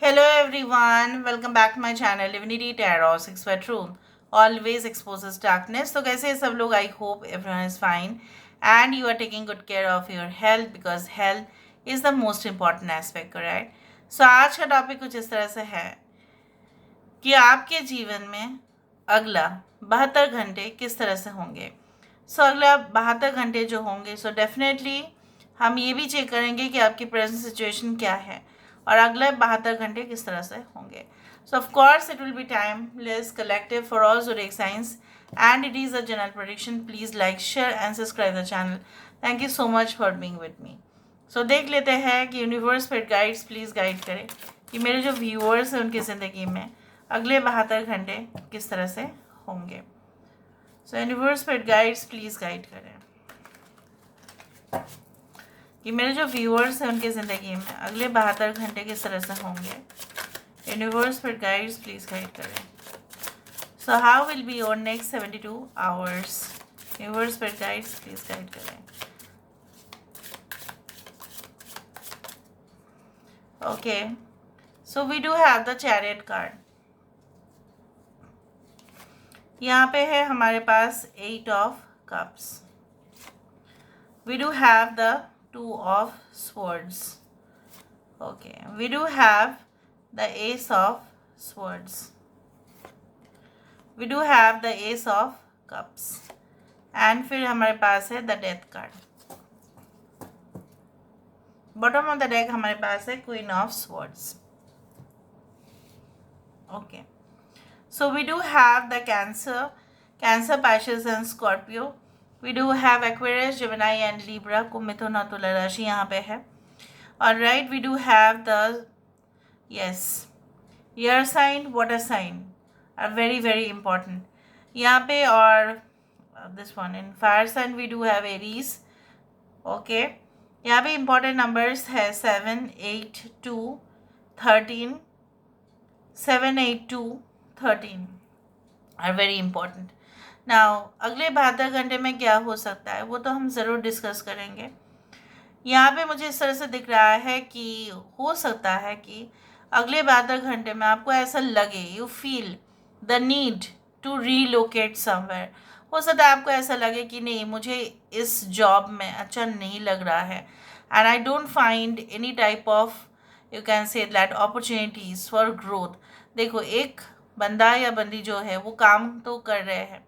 Hello everyone, welcome back to my channel Divinity Tarot 6 for Truth. Always exposes darkness. तो कैसे हैं सब लोग? I hope everyone is fine and you are taking good care of your health because health is the most important aspect, correct? So आज का topic कुछ इस तरह से है कि आपके जीवन में अगला 72 घंटे किस तरह से होंगे. अगला 72 घंटे जो होंगे डेफिनेटली हम ये भी चेक करेंगे कि आपकी प्रेजेंट सिचुएशन क्या है और अगले 72 घंटे किस तरह से होंगे. Of course it will be timeless collective for all zodiac signs and it is a general prediction. Please like, share and subscribe the channel. Thank you so much for being with me. देख लेते हैं कि universe पर guides please guide करें कि मेरे जो viewers हैं उनकी ज़िंदगी में अगले 72 घंटे किस तरह से होंगे. यूनिवर्स पर गाइड्स प्लीज़ गाइड करें कि मेरे जो व्यूअर्स हैं उनकी ज़िंदगी में अगले 72 घंटे किस तरह से होंगे. यूनिवर्स पर गाइड्स प्लीज़ गाइड करें. How will be your next 72 hours. Universe पर गाइड्स प्लीज़ गाइड करें. Okay, so we do have the chariot card. यहाँ पे है हमारे पास 8 of cups. We do have the 2 of swords. Okay, we do have the ace of swords. We do have the ace of cups. And फिर हमारे पास है the death card. Bottom of the deck हमारे पास है queen of swords. Okay. So we do have the Cancer, Pisces and Scorpio. We do have Aquarius, Gemini and Libra. कुंभ मिथुन और तुला राशि यहाँ पे है. Alright, we do have the air sign, water sign are very very important यहाँ पे. और this one in fire sign we do have Aries. Okay, यहाँ पे important numbers है 7, 8, 2, 13. 7, 8, 2, 13 are very important. Now अगले 72 घंटे में क्या हो सकता है वो तो हम ज़रूर डिस्कस करेंगे. यहाँ पे मुझे इस तरह से दिख रहा है कि हो सकता है कि अगले 72 घंटे में आपको ऐसा लगे, you feel the need to relocate somewhere. हो सकता है आपको ऐसा लगे कि नहीं, मुझे इस जॉब में अच्छा नहीं लग रहा है and I don't find any type of you can say that opportunities for growth. देखो, एक बंदा या बंदी जो है वो काम तो कर रहे हैं,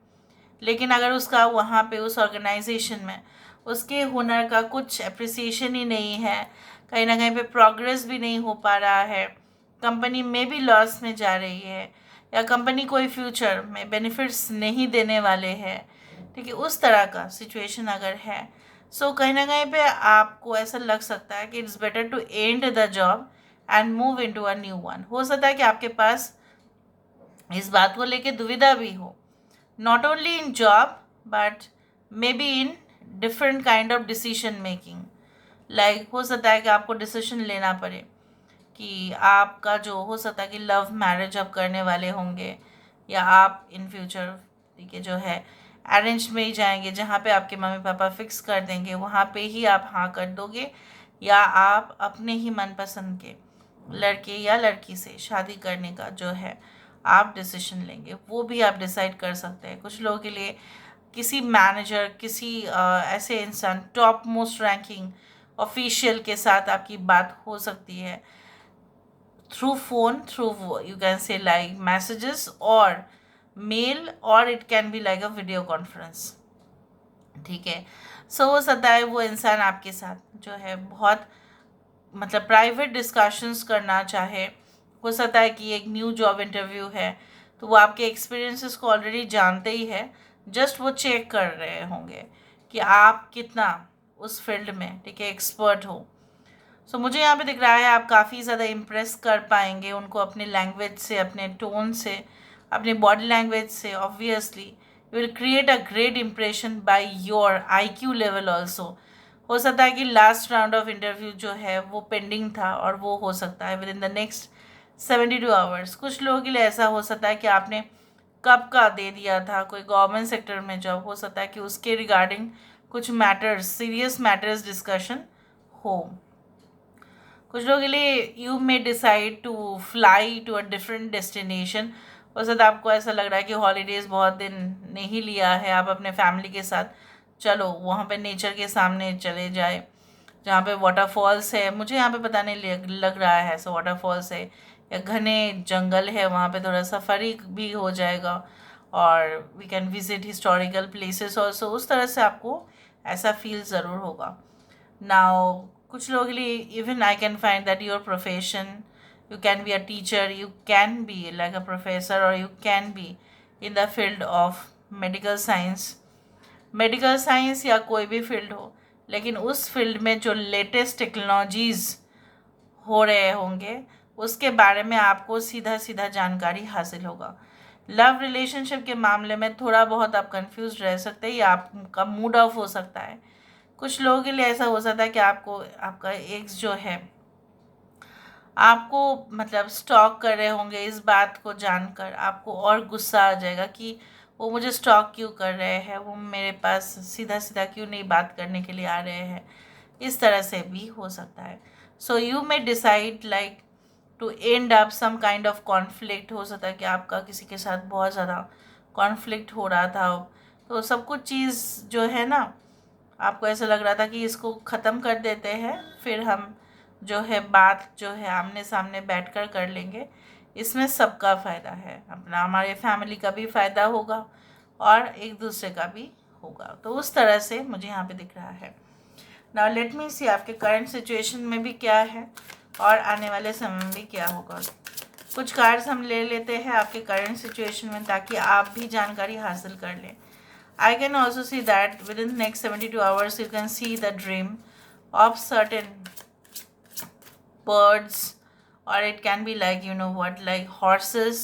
लेकिन अगर उसका वहाँ पे उस ऑर्गेनाइजेशन में उसके हुनर का कुछ अप्रिसिएशन ही नहीं है, कहीं ना कहीं पे प्रोग्रेस भी नहीं हो पा रहा है, कंपनी में भी लॉस में जा रही है या कंपनी कोई फ्यूचर में बेनिफिट्स नहीं देने वाले हैं, ठीक है, उस तरह का सिचुएशन अगर है, कहीं ना कहीं पे आपको ऐसा लग सकता है कि it's better to end the job and move into a new one. हो सकता है कि आपके पास इस बात को लेके दुविधा भी हो, not only in job but may be in different kind of decision making. Like हो सकता है कि आपको डिसीजन लेना पड़े कि आपका जो हो सकता है कि लव मैरिज आप करने वाले होंगे या आप इन फ्यूचर, ठीक है, जो है अरेंज में ही जाएंगे, जहाँ पे आपके मम्मी पापा फिक्स कर देंगे वहाँ पे ही आप हाँ कर दोगे, या आप अपने ही मनपसंद के लड़के या लड़की से शादी करने का जो है आप डिसीजन लेंगे, वो भी आप डिसाइड कर सकते हैं. कुछ लोगों के लिए किसी मैनेजर, किसी ऐसे इंसान, टॉप मोस्ट रैंकिंग ऑफिशियल के साथ आपकी बात हो सकती है through phone, through you can से लाइक मैसेजेस और मेल, और it can be like a video conference, ठीक है. हो सकता है वो इंसान आपके साथ जो है बहुत मतलब प्राइवेट डिस्कशंस करना चाहे. हो सकता है कि एक न्यू जॉब इंटरव्यू है तो वो आपके एक्सपीरियंसेस को ऑलरेडी जानते ही है, जस्ट वो चेक कर रहे होंगे कि आप कितना उस फील्ड में, ठीक है, एक्सपर्ट हो. मुझे यहाँ पे दिख रहा है आप काफ़ी ज़्यादा इम्प्रेस कर पाएंगे उनको अपने लैंग्वेज से, अपने टोन से, अपने बॉडी लैंग्वेज से. Obviously you will create a great impression by your IQ level also. हो सकता है कि लास्ट राउंड ऑफ इंटरव्यू जो है वो पेंडिंग था और वो हो सकता है with in the next 72 hours. कुछ लोगों के लिए ऐसा हो सकता है कि आपने कब का दे दिया था कोई गवर्नमेंट सेक्टर में जॉब, हो सकता है कि उसके रिगार्डिंग कुछ मैटर्स, सीरियस मैटर्स डिस्कशन हो. कुछ लोगों के लिए you may decide to fly to a different destination. हो सकता है आपको ऐसा लग रहा है कि हॉलीडेज़ बहुत दिन नहीं लिया है, आप अपने फैमिली के साथ चलो वहाँ पे नेचर के सामने चले जाए जहाँ पे वाटरफॉल्स है। मुझे यहाँ पे पता नहीं लग रहा है ऐसा वाटरफॉल्स है या घने जंगल है, वहाँ पे थोड़ा सफारी भी हो जाएगा और we can visit historical places also. उस तरह से आपको ऐसा फील ज़रूर होगा। नाउ कुछ लोगों के लिए even I can find that your profession, you can be a teacher, you can be like a professor, or you can be in the field of medical science। Medical science या कोई भी field हो, लेकिन उस field में जो latest technologies हो रहे होंगे उसके बारे में आपको सीधा सीधा जानकारी हासिल होगा। लव रिलेशनशिप के मामले में थोड़ा बहुत आप कंफ्यूज रह सकते हैं या आपका मूड ऑफ हो सकता है। कुछ लोगों के लिए ऐसा हो सकता है कि आपको आपका एक्स जो है आपको मतलब स्टॉक कर रहे होंगे। इस बात को जानकर आपको और गुस्सा आ जाएगा कि वो मुझे स्टॉक क्यों कर रहे हैं, वो मेरे पास सीधा सीधा क्यों नहीं बात करने के लिए आ रहे हैं। इस तरह से भी हो सकता है। So you may decide like to end up some kind of conflict. हो सकता है कि आपका किसी के साथ बहुत ज़्यादा कॉन्फ्लिक्ट हो रहा था, तो सब कुछ चीज़ जो है ना, आपको ऐसा लग रहा था कि इसको ख़त्म कर देते हैं, फिर हम जो है बात जो है आमने सामने बैठकर कर लेंगे। इसमें सबका फ़ायदा है, अपना हमारे फैमिली का भी फ़ायदा होगा और एक दूसरे का भी होगा। तो उस तरह से मुझे यहाँ पे दिख रहा है। नाउ लेट मी सी आपके करंट सिचुएशन में भी क्या है और आने वाले समय में भी क्या होगा। कुछ कार्ड्स हम ले लेते हैं आपके करंट सिचुएशन में ताकि आप भी जानकारी हासिल कर लें। I can also see that within the next 72 hours you can see the dream of certain birds, or it can be like you know what, like horses।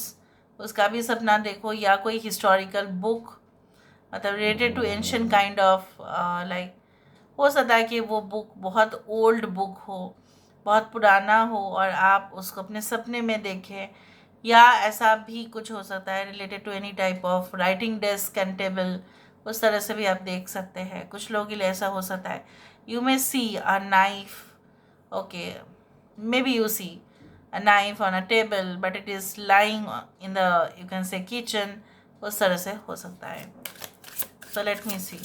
उसका भी सपना देखो, या कोई हिस्टोरिकल बुक मतलब related to ancient kind of like, हो सकता है कि वो बुक बहुत ओल्ड बुक हो, बहुत पुराना हो और आप उसको अपने सपने में देखें, या ऐसा भी कुछ हो सकता है related to any type of writing desk and table. उस तरह से भी आप देख सकते हैं। कुछ लोगों के लिए ऐसा हो सकता है you may see a knife, okay, maybe you see a knife on a table but it is lying in the you can say kitchen. उस तरह से हो सकता है। So let me see,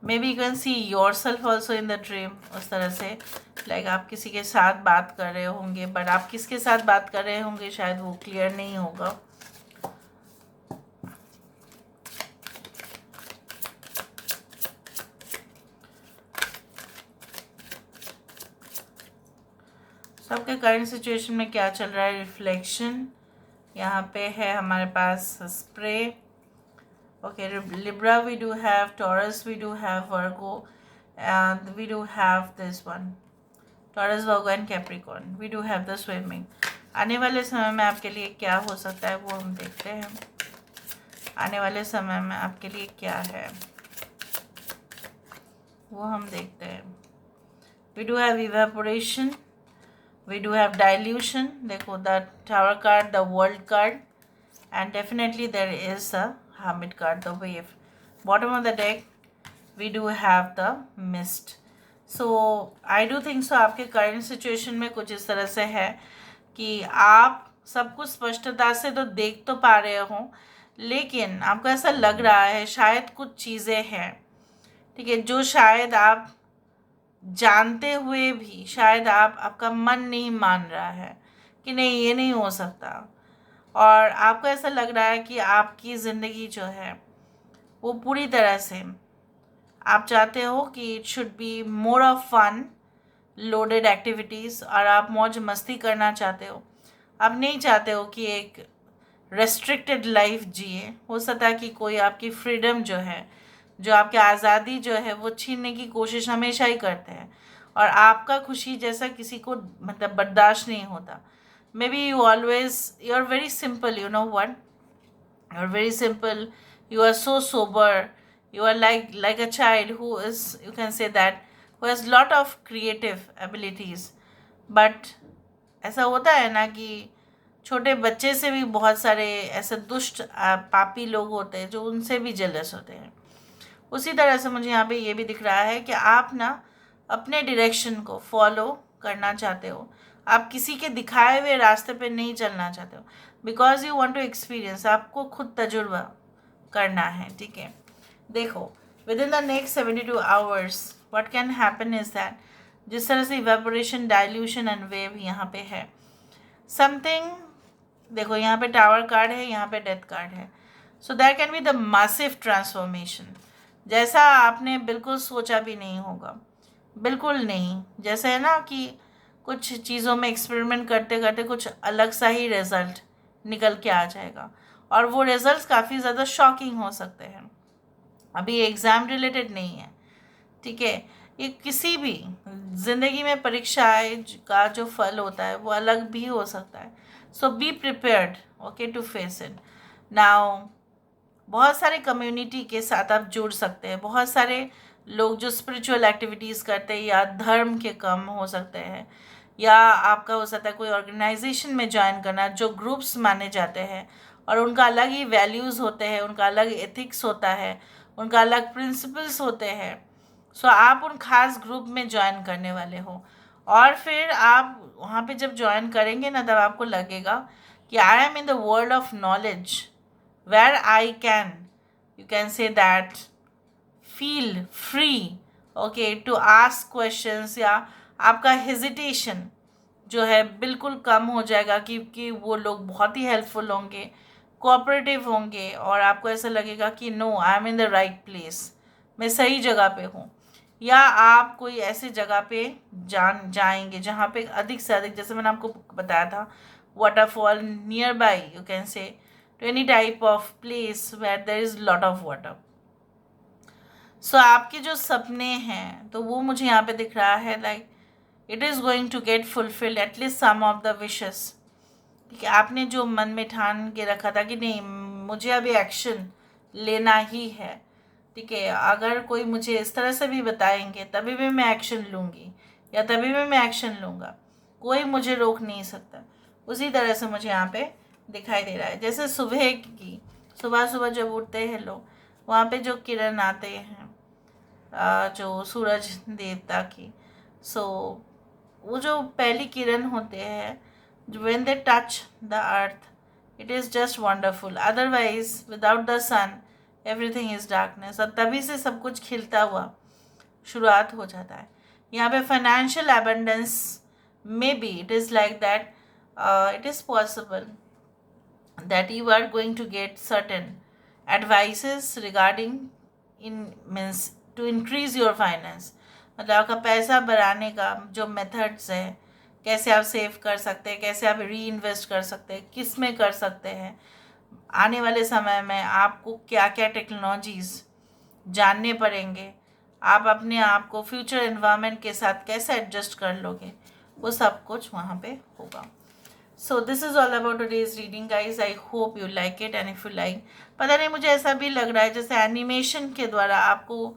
maybe you can see yourself also in the dream. उस तरह से like आप किसी के साथ बात कर रहे होंगे, बट आप किसके साथ बात कर रहे होंगे शायद वो क्लियर नहीं होगा। सबके करंट सिचुएशन में क्या चल रहा है, रिफ्लेक्शन यहाँ पे है हमारे पास, spray, okay, Libra we do have, Taurus we do have, Virgo and we do have this one, Taurus, Virgo and Capricorn, we do have the swimming. आने वाले समय में आपके लिए क्या हो सकता है वो हम देखते हैं। आने वाले समय में आपके लिए क्या है वो हम देखते हैं। We do have evaporation, we do have dilution, देखो the tower card, the world card, and definitely there is a hermit card, the wave। Bottom of the deck we do have the mist। so I do think so आपके current situation में कुछ इस तरह से है कि आप सब कुछ स्पष्टता से तो देख तो पा रहे हो, लेकिन आपको ऐसा लग रहा है शायद कुछ चीज़ें हैं, ठीक है, जो शायद आप जानते हुए भी शायद आपका मन नहीं मान रहा है कि नहीं ये नहीं हो सकता, और आपको ऐसा लग रहा है कि आपकी ज़िंदगी जो है वो पूरी तरह से आप चाहते हो कि it should be more of fun loaded activities, और आप मौज मस्ती करना चाहते हो। आप नहीं चाहते हो कि एक रेस्ट्रिक्टेड लाइफ जिए। हो सकता है कि कोई आपकी फ्रीडम जो है, जो आपकी आज़ादी जो है वो छीनने की कोशिश हमेशा ही करते हैं, और आपका खुशी जैसा किसी को मतलब बर्दाश्त नहीं होता। Maybe you always you are very simple, you know what, you are very simple, you are so sober, you are like a child who is, you can say that, who has lot of creative abilities, but ऐसा होता है ना कि छोटे बच्चे से भी बहुत सारे ऐसे दुष्ट पापी लोग होते हैं जो उनसे भी जेलस होते हैं। उसी तरह से मुझे यहाँ पे ये भी दिख रहा है कि आप ना अपने डायरेक्शन को फॉलो करना चाहते हो, आप किसी के दिखाए हुए रास्ते पे नहीं चलना चाहते हो, because you want to experience, आपको खुद तजुर्बा करना है, ठीक है। देखो, within the next 72 hours what can happen is that, जिस तरह से इवेपोरेशन, डाइल्यूशन एंड वेव यहाँ पे है, समथिंग, देखो यहाँ पे टावर कार्ड है, यहाँ पे डेथ कार्ड है, so that can be the massive transformation, जैसा आपने बिल्कुल सोचा भी नहीं होगा, बिल्कुल नहीं। जैसे है ना कि कुछ चीज़ों में एक्सपेरिमेंट करते करते कुछ अलग सा ही रिजल्ट निकल के आ जाएगा, और वो रिजल्ट्स काफ़ी ज़्यादा शॉकिंग हो सकते हैं। अभी एग्ज़ाम रिलेटेड नहीं है, ठीक है, ये किसी भी ज़िंदगी में परीक्षाएं का जो फल होता है वो अलग भी हो सकता है। So be prepared, okay, to face it. Now बहुत सारे कम्युनिटी के साथ आप जुड़ सकते हैं, बहुत सारे लोग जो स्पिरिचुअल एक्टिविटीज़ करते हैं या धर्म के काम हो सकते हैं, या आपका हो सकता है कोई ऑर्गेनाइजेशन में ज्वाइन करना, जो ग्रुप्स माने जाते हैं और उनका अलग ही वैल्यूज़ होते हैं, उनका अलग एथिक्स होता है, उनका अलग प्रिंसिपल्स होते हैं। सो आप उन खास ग्रुप में ज्वाइन करने वाले हो, और फिर आप वहाँ पे जब ज्वाइन करेंगे ना, तब आपको लगेगा कि आई am in the world of knowledge where I can, you can say that, feel free, okay, to ask questions, या आपका hesitation जो है बिल्कुल कम हो जाएगा, क्योंकि वो लोग बहुत ही हेल्पफुल होंगे, कोऑपरेटिव होंगे, और आपको ऐसा लगेगा कि no, I am in the right place, मैं सही जगह पे हूँ। या आप कोई ऐसी जगह पे जाएंगे जहाँ पे अधिक से अधिक, जैसे मैंने आपको बताया था, waterfall near by, you can से, to any type of place where there is lot of water. So आपके जो सपने हैं, तो वो मुझे यहाँ पे दिख रहा है, like it is going to get fulfilled at least some of the wishes, ठीक है। आपने जो मन में ठान के रखा था कि नहीं, मुझे अभी एक्शन लेना ही है, ठीक है, अगर कोई मुझे इस तरह से भी बताएंगे तभी भी मैं एक्शन लूँगी, या तभी भी मैं एक्शन लूँगा, कोई मुझे रोक नहीं सकता, उसी तरह से मुझे यहाँ पे दिखाई दे रहा है। जैसे सुबह की, सुबह सुबह जब उठते हैं लोग, वहाँ पे जो किरण आते हैं, जो सूरज देवता की, सो वो जो पहली किरण होते हैं, when they touch the earth, it is just wonderful, otherwise without the sun everything is darkness, और तभी से सब कुछ खिलता हुआ शुरुआत हो जाता है। यहाँ पे financial abundance, may be it is like that, it is possible that you are going to get certain advices regarding in means to increase your finance, मतलब आपका पैसा बढ़ाने का जो मेथड्स है, कैसे आप सेव कर सकते हैं, कैसे आप री इन्वेस्ट कर सकते हैं, किस में कर सकते हैं, आने वाले समय में आपको क्या क्या टेक्नोलॉजीज़ जानने पड़ेंगे, आप अपने आप को फ्यूचर एनवायरनमेंट के साथ कैसे एडजस्ट कर लोगे, वो सब कुछ वहाँ पे होगा। सो this is all about today's reading guys, I hope you like it, and if you like, पता नहीं मुझे ऐसा भी लग रहा है जैसे एनिमेशन के द्वारा आपको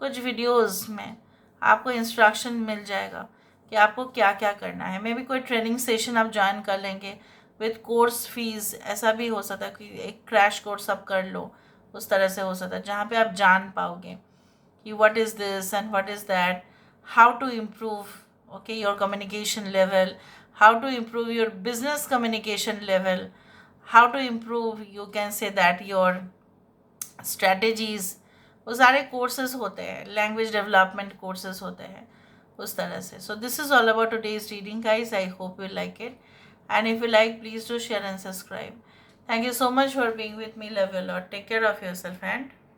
कुछ वीडियोस में आपको इंस्ट्रक्शन मिल जाएगा कि आपको क्या क्या करना है। मे बी कोई ट्रेनिंग सेशन आप ज्वाइन कर लेंगे विथ कोर्स फीस, ऐसा भी हो सकता है कि एक क्रैश कोर्स आप कर लो, उस तरह से हो सकता है, जहाँ पे आप जान पाओगे कि what is this and what is that, how to improve, okay, your communication level, how to improve your business communication level, how to improve, you can say that, your strategies, वो सारे कोर्सेज होते हैं, language development courses होते हैं, उस तरह से। So this is all about today's reading guys, I hope you like it, and if you like please do share and subscribe. Thank you so much for being with me, love you lot, take care of yourself and